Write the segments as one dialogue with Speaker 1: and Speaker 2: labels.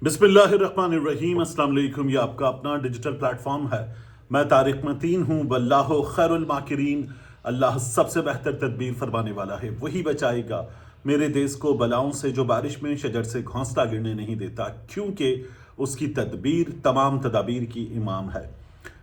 Speaker 1: बिस्मिल्लाहिर्रहमानिर्रहीम। अस्सलाम वालेकुम। ये आपका अपना डिजिटल प्लेटफॉर्म है। मैं तारिक मतीन हूँ। वल्लाहु खैरुल माकिरीन। अल्लाह सबसे बेहतर तदबीर फरमाने वाला है, वही बचाएगा मेरे देश को बलाओं से जो बारिश में शजर से घोंसला गिरने नहीं देता, क्योंकि उसकी तदबीर तमाम तदाबीर की इमाम है।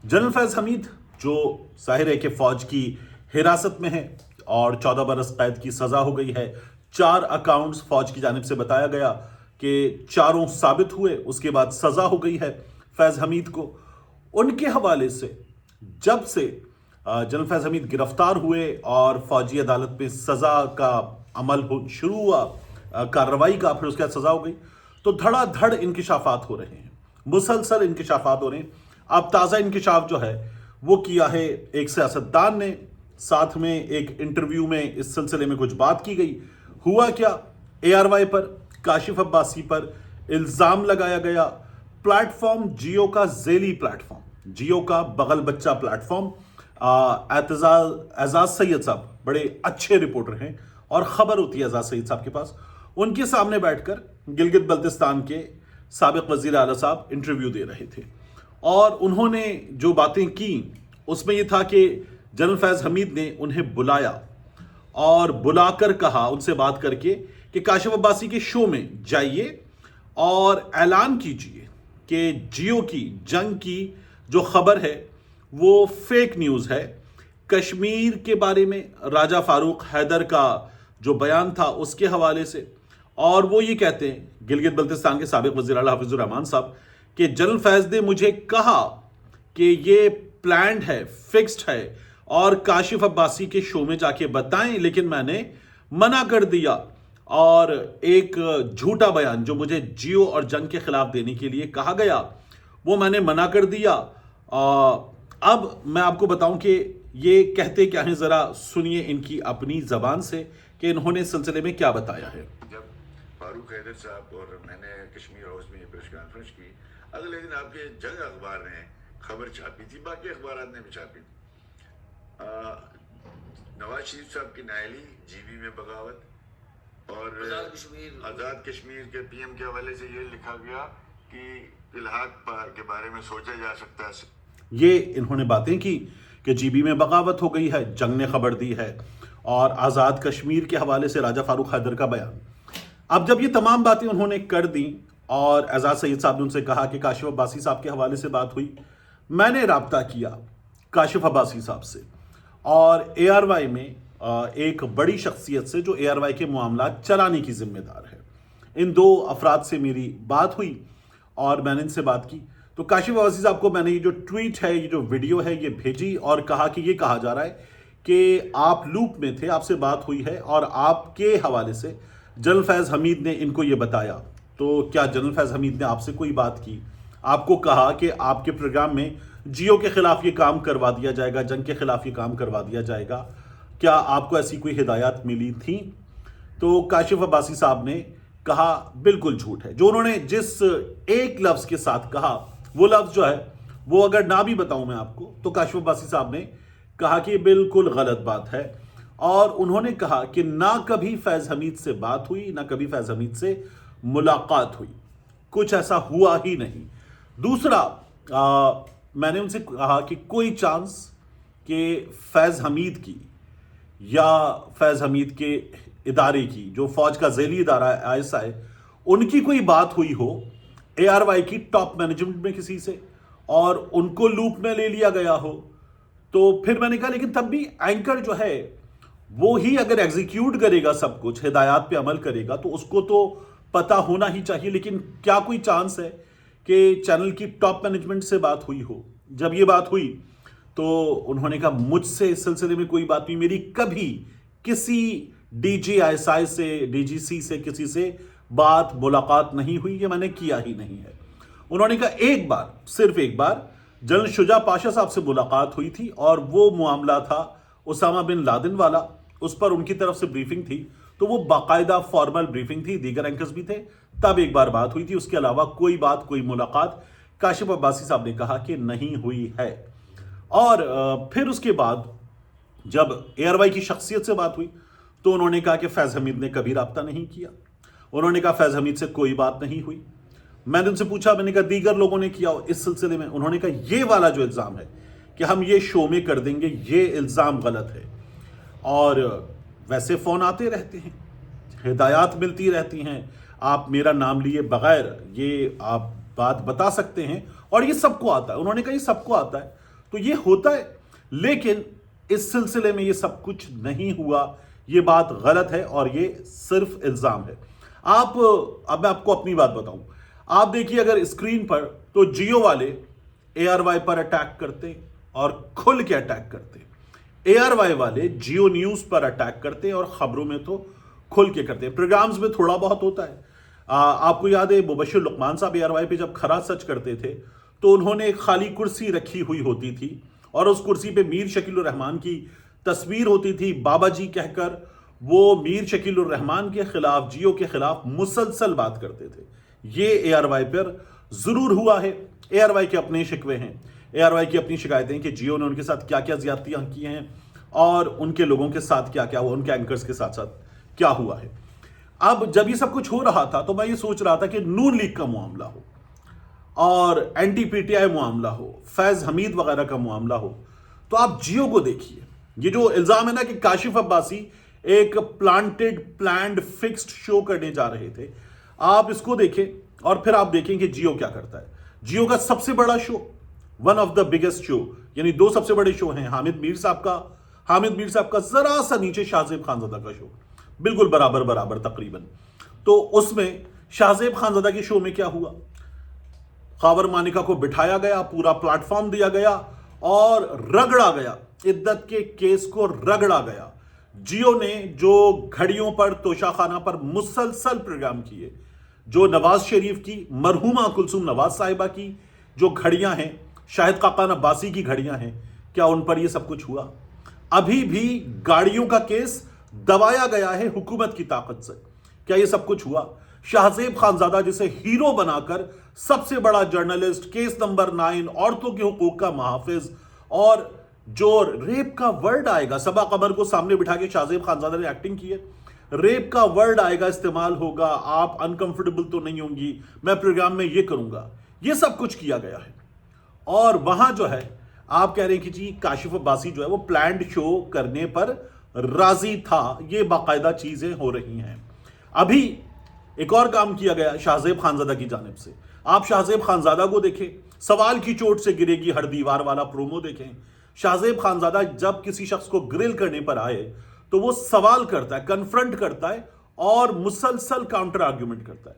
Speaker 1: जनरल फैज़ हमीद जो ज़ाहिर है कि फ़ौज की हिरासत में है और 14 बरस कैद की सज़ा हो गई है। 4 अकाउंट्स फ़ौज की जानिब से बताया गया कि चारों साबित हुए, उसके बाद सज़ा हो गई है फैज़ हमीद को। उनके हवाले से जब से जनरल फैज़ हमीद गिरफ्तार हुए और फ़ौजी अदालत में सज़ा का अमल शुरू हुआ, कार्रवाई का, फिर उसके बाद सज़ा हो गई, तो धड़ाधड़ इंकिशाफात हो रहे हैं, मुसलसल इंकिशाफात हो रहे हैं। अब ताज़ा इंकिशाफ जो है वो किया है एक सियासतदान ने, साथ में एक इंटरव्यू में इस सिलसिले में कुछ बात की गई। हुआ क्या, ARY पर, काशिफ अब्बासी पर इल्ज़ाम लगाया गया। प्लेटफॉर्म जियो का ज़ेली प्लेटफॉर्म, जियो का बगल बच्चा प्लेटफॉर्म, एजाज सैयद साहब बड़े अच्छे रिपोर्टर हैं और ख़बर होती है एजाज सैयद साहब के पास। उनके सामने बैठकर गिलगित बल्तिस्तान के साबिक़ वज़ीर आला साहब इंटरव्यू दे रहे थे और उन्होंने जो बातें की उसमें यह था कि जनरल फैज़ हमीद ने उन्हें बुलाया और बुलाकर कहा, उनसे बात करके, कि काशिफ अब्बासी के शो में जाइए और ऐलान कीजिए कि जियो की जंग की जो खबर है वो फेक न्यूज़ है। कश्मीर के बारे में राजा फारूक हैदर का जो बयान था उसके हवाले से, और वो ये कहते हैं गिलगित बल्तिस्तान के साबिक़ वज़ीर आला हफीज़ुर रहमान साहब कि जनरल फैज़ ने मुझे कहा कि ये प्लान्ड है, फिक्स्ड है और काशिफ अब्बासी के शो में जाके बताएं, लेकिन मैंने मना कर दिया। और एक झूठा बयान जो मुझे जियो और जंग के खिलाफ देने के लिए कहा गया वो मैंने मना कर दिया। अब मैं आपको बताऊं कि ये कहते क्या हैं, ज़रा सुनिए इनकी अपनी ज़बान से कि इन्होंने इस सिलसिले में क्या बताया है।
Speaker 2: जब फारूक हैदर साहब और मैंने कश्मीर हाउस में प्रेस कॉन्फ्रेंस की, अगले दिन आपके जंग अखबार ने खबर छापी थी, बाकी अखबार ने भी छापी। नवाज शरीफ साहब की नायली, जीबी में बगावत और आज़ाद कश्मीर के PM के हवाले से ये लिखा गया कि इल्हाक के बारे में सोचा जा सकता है।
Speaker 1: ये इन्होंने बातें की कि जीबी में बगावत हो गई है, जंग ने खबर दी है, और आज़ाद कश्मीर के हवाले से राजा फारूक हैदर का बयान। अब जब ये तमाम बातें उन्होंने कर दी और एजाज सैयद साहब ने उनसे कहा कि काशिफ अब्बासी साहब के हवाले से बात हुई, मैंने राब्ता किया काशिफ अब्बासी साहब से और ARY में एक बड़ी शख्सियत से जो ARY के मामला चलाने की जिम्मेदार है। इन 2 अफराद से मेरी बात हुई और मैंने इनसे बात की तो काशिफ अब्बासी साहब को मैंने ये जो ट्वीट है, ये जो वीडियो है, ये भेजी और कहा कि ये कहा जा रहा है कि आप लूप में थे, आपसे बात हुई है और आपके हवाले से जनरल फैज़ हमीद ने इनको ये बताया। तो क्या जनरल फैज़ हमीद ने आपसे कोई बात की, आपको कहा कि आपके प्रोग्राम में जियो के खिलाफ ये काम करवा दिया जाएगा, जंग के खिलाफ ये काम करवा दिया जाएगा, क्या आपको ऐसी कोई हिदायत मिली थी? तो काशिफ अब्बासी साहब ने कहा बिल्कुल झूठ है। जो उन्होंने जिस एक लफ्ज़ के साथ कहा, वो लफ्ज़ जो है वो अगर ना भी बताऊं मैं आपको, तो काशिफ अब्बासी साहब ने कहा कि बिल्कुल गलत बात है और उन्होंने कहा कि ना कभी फैज़ हमीद से बात हुई, ना कभी फैज़ हमीद से मुलाकात हुई, कुछ ऐसा हुआ ही नहीं। दूसरा, मैंने उनसे कहा कि कोई चांस कि फैज़ हमीद की या फैज़ हमीद के इदारे की, जो फ़ौज का ज़ेली इदारा है ISI, उनकी कोई बात हुई हो ARY की टॉप मैनेजमेंट में किसी से और उनको लूप में ले लिया गया हो, तो फिर मैंने कहा लेकिन तब भी एंकर जो है वो ही अगर एग्जीक्यूट करेगा, सब कुछ हिदायत पे अमल करेगा, तो उसको तो पता होना ही चाहिए। लेकिन क्या कोई चांस है कि चैनल की टॉप मैनेजमेंट से बात हुई हो? जब ये बात हुई तो उन्होंने कहा मुझसे इस सिलसिले में कोई बात नहीं, मेरी कभी किसी DGISI से, DGC से, किसी से बात मुलाकात नहीं हुई, ये मैंने किया ही नहीं है। उन्होंने कहा एक बार, सिर्फ एक बार जनरल शुजा पाशा साहब से मुलाकात हुई थी और वो मामला था उसामा बिन लादेन वाला, उस पर उनकी तरफ से ब्रीफिंग थी, तो वो बाकायदा फॉर्मल ब्रीफिंग थी, दीगर एंकर्स भी थे, तब एक बार बात हुई थी। उसके अलावा कोई बात, कोई मुलाकात काशिफ अब्बासी साहब ने कहा कि नहीं हुई है। और फिर उसके बाद जब ARY की शख्सियत से बात हुई तो उन्होंने कहा कि फैज़ हमीद ने कभी राब्ता नहीं किया, उन्होंने कहा फैज़ हमीद से कोई बात नहीं हुई। मैंने उनसे पूछा, मैंने कहा दीगर लोगों ने किया इस सिलसिले में? उन्होंने कहा ये वाला जो इल्ज़ाम है कि हम ये शो में कर देंगे, ये इल्ज़ाम गलत है। और वैसे फ़ोन आते रहते हैं, हिदायत मिलती रहती हैं, आप मेरा नाम लिए बगैर ये आप बात बता सकते हैं, और ये सबको आता है। उन्होंने कहा ये सबको आता है, तो ये होता है, लेकिन इस सिलसिले में ये सब कुछ नहीं हुआ, ये बात गलत है और ये सिर्फ इल्ज़ाम है। अब मैं आपको अपनी बात बताऊं, आप देखिए अगर स्क्रीन पर, तो जियो वाले ARY पर अटैक करते और खुल के अटैक करते, ARY वाले जियो न्यूज़ पर अटैक करते और खबरों में तो खुल के करते। प्रोग्राम्स में थोड़ा बहुत होता है। आपको याद है मुबशिर लुकमान साहब ARY पे जब खरा सच करते थे तो उन्होंने एक खाली कुर्सी रखी हुई होती थी और उस कुर्सी पे मीर शकील उर रहमान की तस्वीर होती थी, बाबा जी कहकर वो मीर शकील उर रहमान के खिलाफ, जियो के खिलाफ मुसलसल बात करते थे। ये ARY पर जरूर हुआ है। ARY के अपने शिकवे हैं, ARY की अपनी शिकायतें कि जियो ने उनके साथ क्या क्या ज्यादतियां की हैं और उनके लोगों के साथ क्या क्या हुआ, उनके एंकर्स के साथ साथ क्या हुआ है। अब जब ये सब कुछ हो रहा था तो मैं ये सोच रहा था कि नून लीग का मामला हो और NTPTI मामला हो, फैज हमीद वगैरह का मामला हो, तो आप जियो को देखिए। ये जो इल्जाम है ना कि काशिफ अब्बासी एक प्लान्ड फिक्स्ड शो करने जा रहे थे, आप इसको देखें और फिर आप देखें कि जियो क्या करता है। जियो का सबसे बड़ा show, one of the biggest show, यानी दो सबसे बड़े शो हैं, हामिद मीर साहब का जरा सा नीचे शाहजेब खानज़ादा का शो, बिल्कुल बराबर तकरीबन। तो उसमें शाहजेब खानज़ादा के शो में क्या हुआ, खावर मानिका को बिठाया गया, पूरा प्लेटफॉर्म दिया गया और रगड़ा गया, इद्दत के केस को रगड़ा गया। जियो ने जो घड़ियों पर, तोशाखाना पर मुसलसल प्रोग्राम किए, जो नवाज शरीफ की, मरहुमा कुलसुम नवाज साहिबा की जो घड़ियां हैं, शाहिद खाकान अब्बासी की घड़ियां हैं, क्या उन पर यह सब कुछ हुआ? अभी भी गाड़ियों का केस दबाया गया है हुकूमत की ताकत से, क्या यह सब कुछ हुआ? शाहजेब खानज़ादा जिसे हीरो बनाकर सबसे बड़ा जर्नलिस्ट, केस नंबर 9, औरतों के हुकूक का मुहाफिज, और जो रेप का वर्ड आएगा, सबा कमर को सामने बिठा के शाहजेब खानज़ादा ने एक्टिंग की है, रेप का वर्ड आएगा, इस्तेमाल होगा, आप अनकंफर्टेबल तो नहीं होंगी, मैं प्रोग्राम में ये करूंगा, ये सब कुछ किया गया है। और वहां जो है आप कह रहे हैं कि जी काशिफ अब्बासी जो है वो प्लान्ड शो करने पर राजी था, ये बाकायदा चीजें हो रही हैं। अभी एक और काम किया गया शाहजेब खानज़ादा की जानिब से, आप शाहजेब खानज़ादा को देखें, सवाल की चोट से गिरेगी हर दीवार वाला प्रोमो देखें। शाहजेब खानज़ादा जब किसी शख्स को ग्रिल करने पर आए तो वो सवाल करता है, कन्फ्रंट करता है और मुसलसल काउंटर आर्ग्यूमेंट करता है।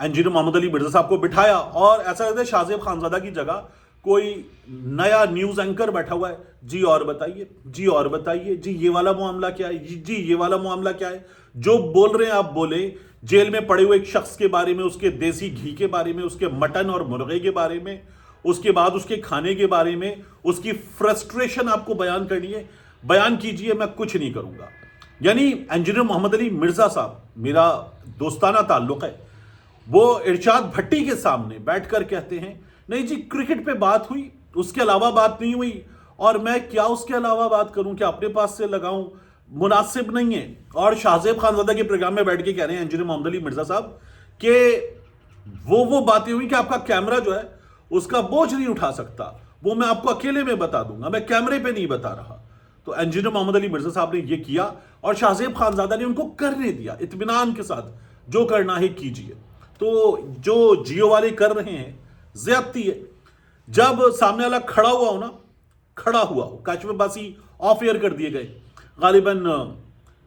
Speaker 1: इंजीनियर मोहम्मद अली मिर्जा साहब को बिठाया और ऐसा लगता है शाहजेब खानज़ादा की जगह कोई नया न्यूज़ एंकर बैठा हुआ है, जी और बताइए, जी और बताइए, जी ये वाला मामला क्या है, जी ये वाला मामला क्या है, जो बोल रहे हैं आप बोले। जेल में पड़े हुए एक शख्स के बारे में, उसके देसी घी के बारे में, उसके मटन और मुर्गे के बारे में, उसके बाद उसके खाने के बारे में, उसकी फ्रस्ट्रेशन आपको बयान करनी है, बयान कीजिए, मैं कुछ नहीं करूंगा। यानी इंजीनियर मोहम्मद अली मिर्जा साहब, मेरा दोस्ताना ताल्लुक है, वो इरशाद भट्टी के सामने बैठकर कहते हैं नहीं जी क्रिकेट पे बात हुई, उसके अलावा बात नहीं हुई, और मैं क्या उसके अलावा बात करूं, क्या अपने पास से लगाऊं, मुनासिब नहीं है। और शाहजेब खानज़ादा के प्रोग्राम में बैठ के कह रहे हैं इंजीनियर मोहम्मद अली मिर्जा साहब कि वो बातें हुई कि आपका कैमरा जो है उसका बोझ नहीं उठा सकता, वो मैं आपको अकेले में बता दूंगा, मैं कैमरे पे नहीं बता रहा। तो इंजीनियर मोहम्मद अली मिर्जा साहब ने ये किया और शाहजेब खानज़ादा ने उनको करने दिया इत्मीनान के साथ, जो करना है कीजिए। तो जो जियो वाले कर रहे हैं ज्यादती है। जब सामने वाला खड़ा हुआ हो, काशिफ अब्बासी ऑफ एयर कर दिए गए, गालिबन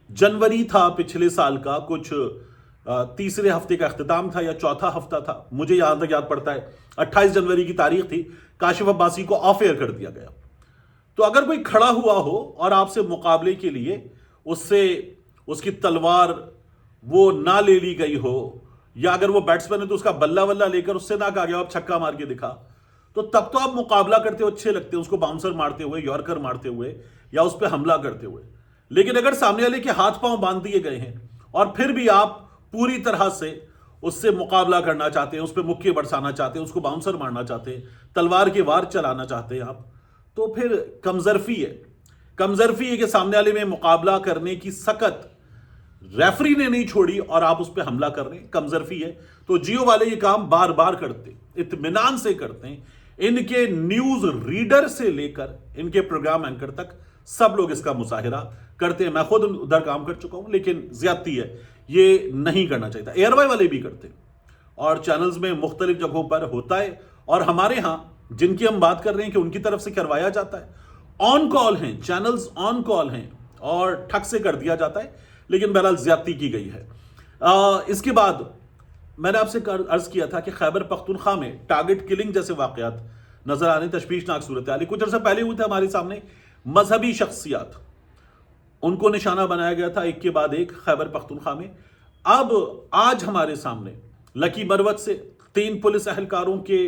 Speaker 1: जनवरी था पिछले साल का, कुछ तीसरे हफ्ते का अख्तिताम था या चौथा हफ्ता था, मुझे यहां तक याद पड़ता है 28 जनवरी की तारीख थी, काशिफ अब्बासी को ऑफ एयर कर दिया गया। तो अगर कोई खड़ा हुआ हो और आपसे मुकाबले के लिए उससे उसकी तलवार वो ना ले ली गई हो, या अगर वो बैट्समैन है तो उसका बल्ला वल्ला लेकर उससे ना कहा गया आप छक्का मार के दिखा, तो तब तो आप मुकाबला करते हो अच्छे लगते हैं, उसको बाउंसर मारते हुए, यॉर्कर मारते हुए, या उस पर हमला करते हुए। लेकिन अगर सामने वाले के हाथ पांव बांध दिए गए हैं और फिर भी आप पूरी तरह से उससे मुकाबला करना चाहते हैं, उस पर मुक्के बरसाना चाहते हैं, उसको बाउंसर मारना चाहते हैं, तलवार के वार चलाना चाहते हैं आप, तो फिर कमजरफी है कि सामने वाले में मुकाबला करने की सकत ریفری نے نہیں چھوڑی اور آپ اس پہ حملہ کر رہے ہیں، کمظرفی ہے۔ تو جیو والے یہ کام بار بار کرتے، اطمینان سے کرتے ہیں، ان کے نیوز ریڈر سے لے کر ان کے پروگرام اینکر تک سب لوگ اس کا مظاہرہ کرتے ہیں۔ میں خود ادھر کام کر چکا ہوں، لیکن زیادتی ہے، یہ نہیں کرنا چاہیے تھا۔ ایئر وائی والے بھی کرتے ہیں اور چینلز میں مختلف جگہوں پر ہوتا ہے، اور ہمارے ہاں جن کی ہم بات کر رہے ہیں کہ ان کی طرف سے کروایا جاتا ہے، آن کال ہیں، چینلز آن کال ہیں اور ٹھگ سے کر دیا جاتا ہے، لیکن بہرحال زیادتی کی گئی ہے۔ اس کے بعد میں نے آپ سے عرض کیا تھا کہ خیبر پختونخوا میں ٹارگٹ کلنگ جیسے واقعات نظر آنے، تشویشناک صورتحال کچھ عرصہ پہلے ہوئے تھے ہمارے سامنے۔ مذہبی شخصیات ان کو نشانہ بنایا گیا تھا ایک کے بعد ایک خیبر پختونخوا میں۔ اب آج ہمارے سامنے لکی مروت سے 3 پولیس اہلکاروں کے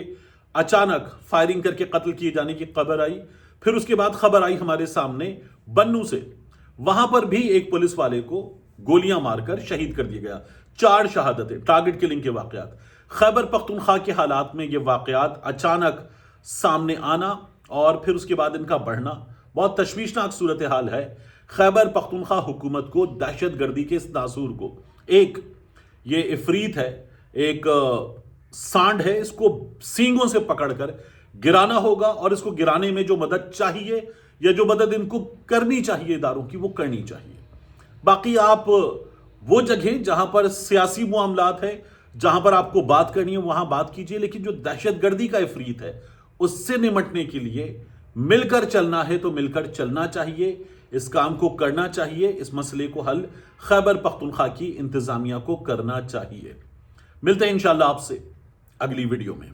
Speaker 1: اچانک فائرنگ کر کے قتل کیے جانے کی خبر آئی، پھر اس کے بعد خبر آئی ہمارے سامنے بنو سے، وہاں پر بھی ایک پولیس والے کو گولیاں مار کر شہید کر دیا گیا۔ 4 شہادتیں، ٹارگٹ کلنگ کے واقعات۔ خیبر پختونخوا کے حالات میں یہ واقعات اچانک سامنے آنا اور پھر اس کے بعد ان کا بڑھنا بہت تشویشناک صورتحال ہے۔ خیبر پختونخوا حکومت کو دہشت گردی کے اس ناسور کو، ایک یہ افریت ہے، ایک سانڈ ہے، اس کو سینگوں سے پکڑ کر گرانا ہوگا، اور اس کو گرانے میں جو مدد چاہیے یا جو مدد ان کو کرنی چاہیے اداروں کی، وہ کرنی چاہیے۔ باقی آپ وہ جگہیں جہاں پر سیاسی معاملات ہے، جہاں پر آپ کو بات کرنی ہے، وہاں بات کیجیے، لیکن جو دہشت گردی کا افریت ہے اس سے نمٹنے کے لیے مل کر چلنا ہے تو مل کر چلنا چاہیے، اس کام کو کرنا چاہیے، اس مسئلے کو حل خیبر پختونخوا کی انتظامیہ کو کرنا چاہیے۔ ملتے ہیں انشاءاللہ آپ سے اگلی ویڈیو میں۔